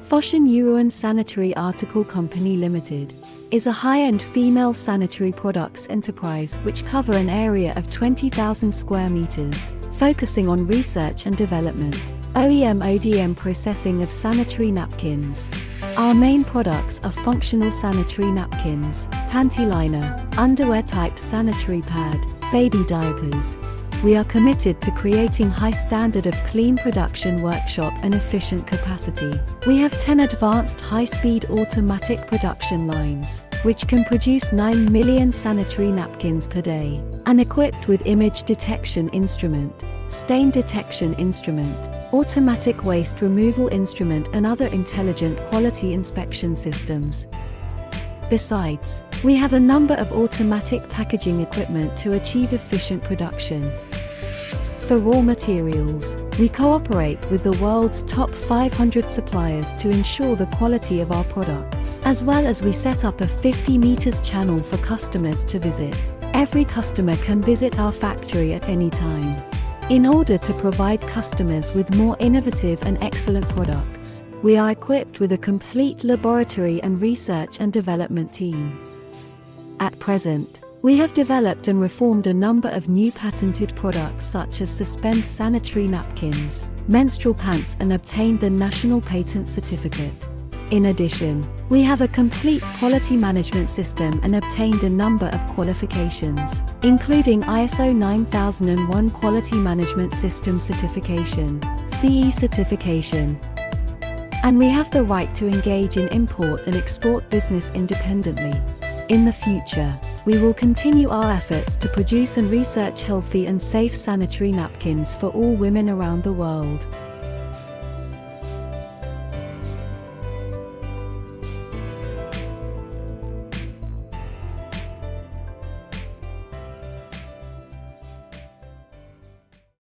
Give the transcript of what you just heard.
Foshan Yuan Sanitary Article Company Limited is a high-end female sanitary products enterprise which cover an area of 20,000 square meters, focusing on research and development, OEM/ODM processing of sanitary napkins. Our main products are functional sanitary napkins, panty liner, underwear-type sanitary pad, baby diapers. We are committed to creating high standard of clean production workshop and efficient capacity. We have 10 advanced high-speed automatic production lines, which can produce 9 million sanitary napkins per day, and equipped with image detection instrument, stain detection instrument, automatic waste removal instrument and other intelligent quality inspection systems. Besides, we have a number of automatic packaging equipment to achieve efficient production. For raw materials, we cooperate with the world's top 500 suppliers to ensure the quality of our products, as well as we set up a 50 meters channel for customers to visit. Every customer can visit our factory at any time. In order to provide customers with more innovative and excellent products, we are equipped with a complete laboratory and research and development team. At present, we have developed and reformed a number of new patented products such as suspend sanitary napkins, menstrual pants and obtained the National Patent Certificate. In addition, we have a complete quality management system and obtained a number of qualifications, including ISO 9001 Quality Management System Certification, CE certification. And we have the right to engage in import and export business independently. In the future, we will continue our efforts to produce and research healthy and safe sanitary napkins for all women around the world.